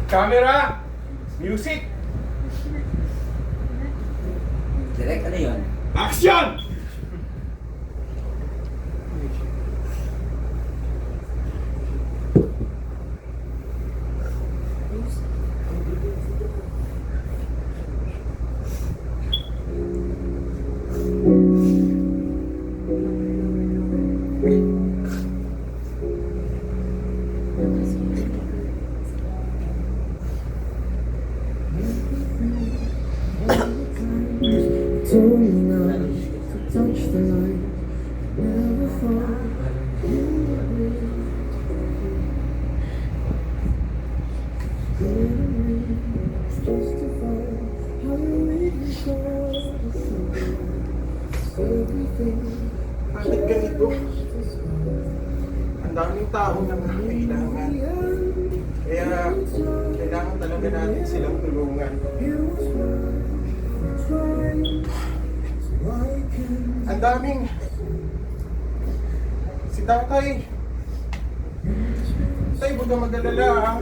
Camera! Music! Direk, ano yun? Action! Told me not to touch the light, never fall. Justify how you made me fall. Everything. Bakit ganito? Ang daming tao na kailangan. Kaya kailangan talaga natin silang tulungan. Ang daming si tatay. Tay, huwag kang mag-alala ha.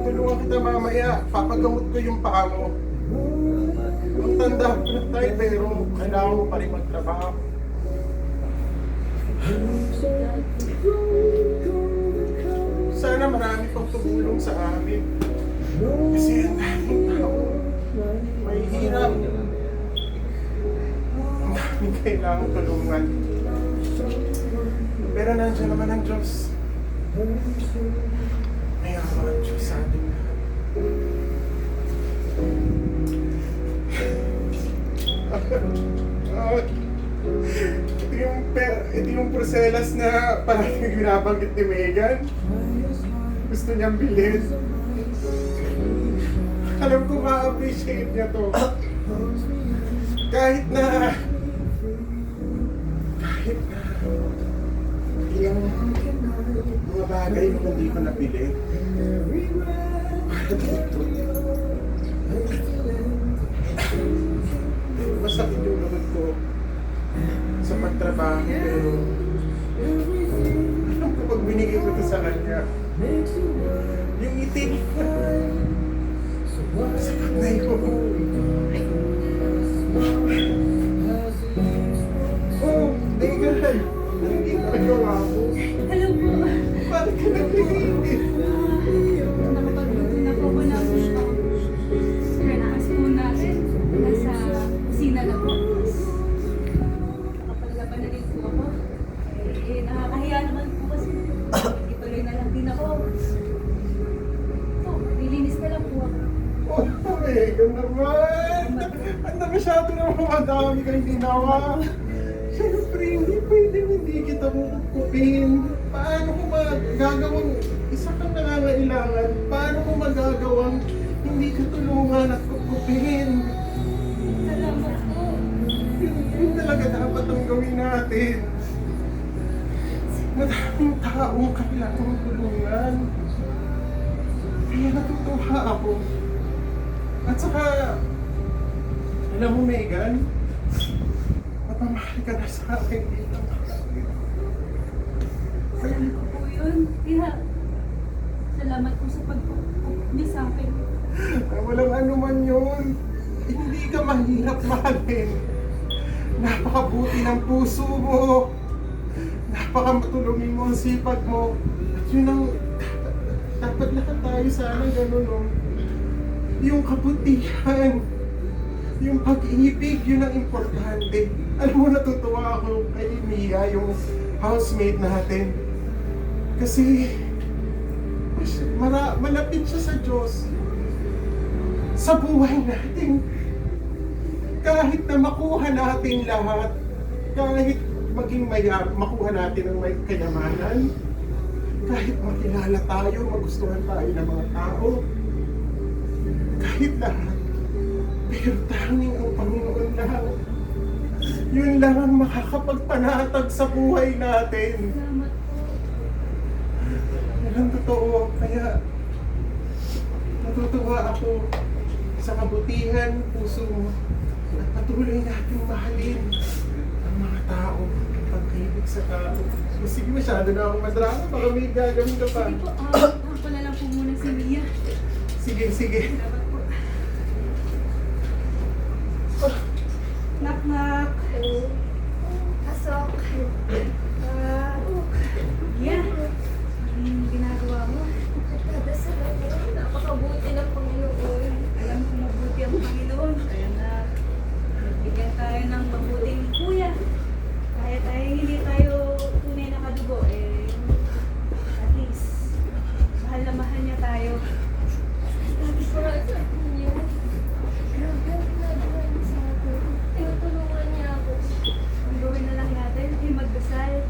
Tulungan kita mamaya. Papagamot ko yung paa mo. Ang tanda ko na tayo pero kailangan mo pa rin magtrabaho. Sana marami pang tumulong sa amin. Kasi ang daming tao. May hirap. Ang daming kailangan tulungan. Pero nandiyan naman ang Diyos. May awa ang Diyos sa atin lahat. Ito yung porcelas na parating binabanggit ni Megan. Gusto niyang bilhin. Alam ko ma-appreciate niya to. Kahit na ilang mga bagay na hindi ko nabili. Dito. Masakit yung loob ko sa pagtrabaho pero alam ko pag binigay ko ito sa kanya yung itik sapat na yun. Oh, Megan, hindi ka nagawa mo. Hello po. Bakit ka nag-iingit? Nakapagluto na po ako ng breakfast po natin. Nasa kusina na po. Nakapaglaban na rin po ako. Nakakahiya naman po kasi. Ituloy na lang din ako. Po, nilinis na lang po ako. Oh, Megan naman! Ang masyado naman madami kang ginawa. Siyempre, hindi pwede hindi kita kukupin. Paano ko magagawang isa kang nangangailangan? Paano ko magagawang hindi ka tulungan at kukupin? Salamat po. Yun talaga dapat ang gawin natin. Madaming taong kailangan tulungan. Kaya natutuwa ako. At saka, alam mo Megan, mapamahal ka na sa akin dito. Alam ko po yun. Kaya, salamat po sa pag-cook niya sa akin. Walang anuman yun. Hindi ka mahirap mahalin. Napakabuti ng puso mo. Napakamatulungin mo ang sipag mo. At yun ang dapat lahat tayo sana ganun, no? Yung kabutihan, yung pag-ibig, yun ang importante. Alam mo, natutuwa ako kay Mia, yung housemate natin. Kasi malapit siya sa Diyos. Sa buhay natin. Kahit na makuha natin lahat, kahit maging makuha natin ang may kayamanan, kahit makilala tayo, magustuhan tayo ng mga tao, kahit lahat, pero tanging ang Panginoon lang. Yun lang ang makakapagpanatag sa buhay natin. Salamat po. Yan ang totoo. Kaya natutuwa ako sa kabutihan, puso mo. At patuloy natin mahalin ang mga tao, pag-ibig sa tao. Sige, masyado na akong madrama. Baka may gagawin ka pa. Sige po, ako na lang po muna si Mia. Sige, sige. Salamat po. Knock, knock. Pasok. Yeah. Anong ginagawa mo? Nagdadasal ako. Napakabuti ng Panginoon. Alam ko mabuti ang Panginoon. Kaya na nagbigyan tayo ng mabuting kuya. Kahit ay hindi tayo tunay na kadugo, at least, mahal na mahal niya tayo. Sabi ko nga sa inyo. Grabe ang ginagawa niya sa akin. Tinutulungan niya ako. Ang gawin na lang natin ay magdasal.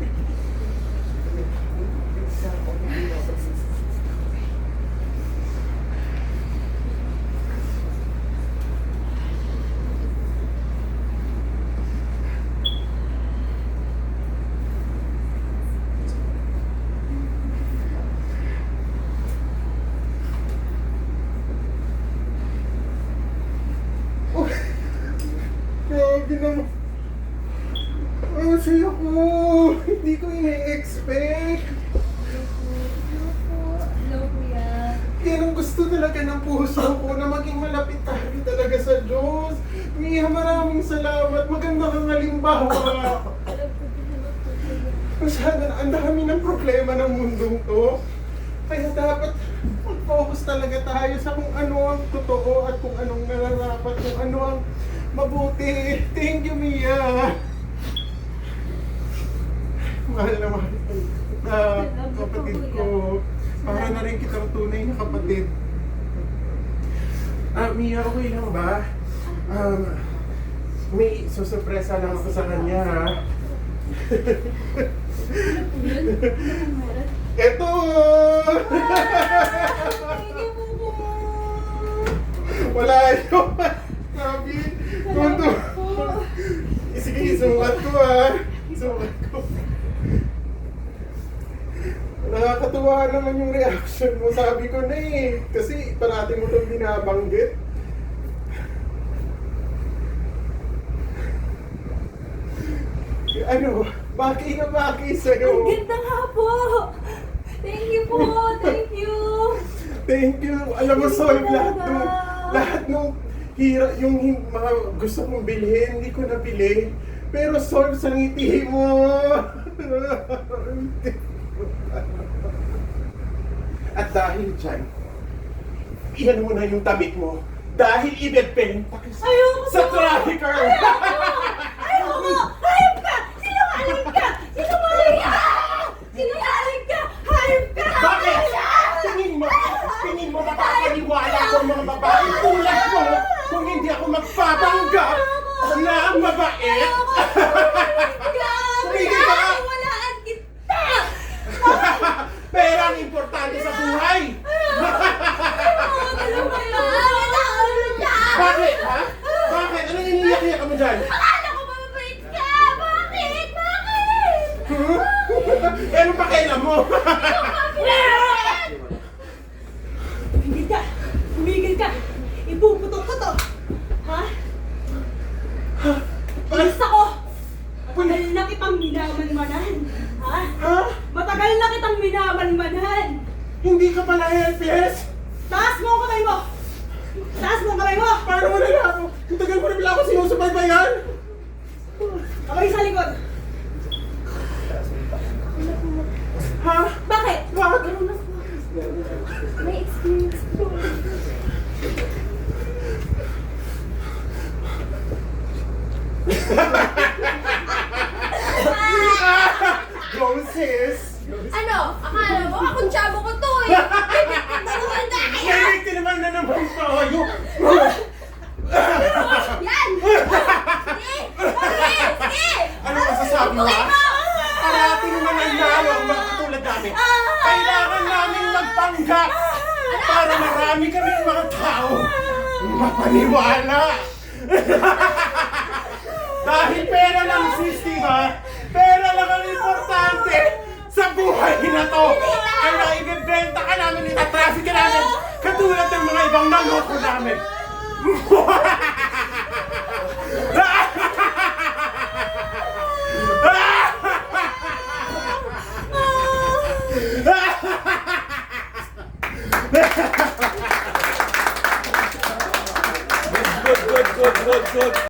Grabe naman. Ang saya ko. Hindi ko ina-expect. Hello, kuya. Yan ang gusto talaga ng puso ko na maging malapit tayo talaga sa Diyos. Mia, maraming salamat. Maganda kang halimbawa. Alam ko din naman po kayo. Masyado na ang dami ng problema ng mundong to. Kaya dapat mag-focus talaga tayo sa kung ano ang totoo at kung anong nararapat, kung ano ang mabuti. Thank you, Mia. Mahal na mahal kita, kapatid ko. Para na rin kitang tunay na kapatid. Mia, okay lang ba? May susurpresa lang ako sa kanya, ha? Ano po yun? Ano pong meron? Eto! Wala yun! Sabi! Kundo! Sige, isukat ko, ha? Isukat ko. Nakakatuwa naman yung reaction mo. Sabi ko na eh. Kasi parati mo itong binabanggit. Ano? Bagay na bagay sa'yo. Ang ganda nga po! Thank you po! Thank you! Thank you. Alam mo, Sol, lahat nung yung mga gusto kong bilhin, hindi ko nabili. Pero Sol, sa ngiti mo. At dahil dyan, iyan mo na yung damit mo. Dahil ibebenta ka Ayoko sa po! trafficker. Ayoko! Hayop ka! Sinungaling ka! Sinungaling ka! Sinungaling ka! Hayop ka! Bakit? Tingin mo makakaniwala ko ang mga babae tulad mo kung hindi ako magpapanggap na mabait? Tumigil ka! Walaan kita! Pera ang importante sa buhay! Bakit, ha? Bakit? Anong iniyak-iyak mo dyan? Akala ko mababait ka! Bakit? Bakit? Huh? Eh, anong pakialam mo? Tumigil ka! Tumigil ka! Ipuputok ko to! Ha? Alis ako! Matagal na kitang minamanmanan! Ha? Ha? Matagal na kitang minamanmanan! Hindi ka pala helpless? Taas mo ang kamay mo! Taas mo ang kamay mo! Paano mo nila ako? Ang tagal mo na pala ako sinusubaybayan? Kamay sa likod! Ha? Bakit? Bakit? May experience po. Go, sis! Ano? Akala mo? Akong tsabo ko to eh. Dalawa na kaya. Nainig naman na naman tayo! Yan! Sige! Sige! Sige! Ano masasabi mo, ha? Parating naman ang nalo ang mga katulad namin. Kailangan namin magpanggap para marami kaming mga tao mapaniwala. Dahil pera lang, sis, diba? Pera lang ang importante sa buhay na to. Kaya ibebenta ka namin, itatraffic ka namin, katulad ng mga ibang naloko namin. Good, good, good.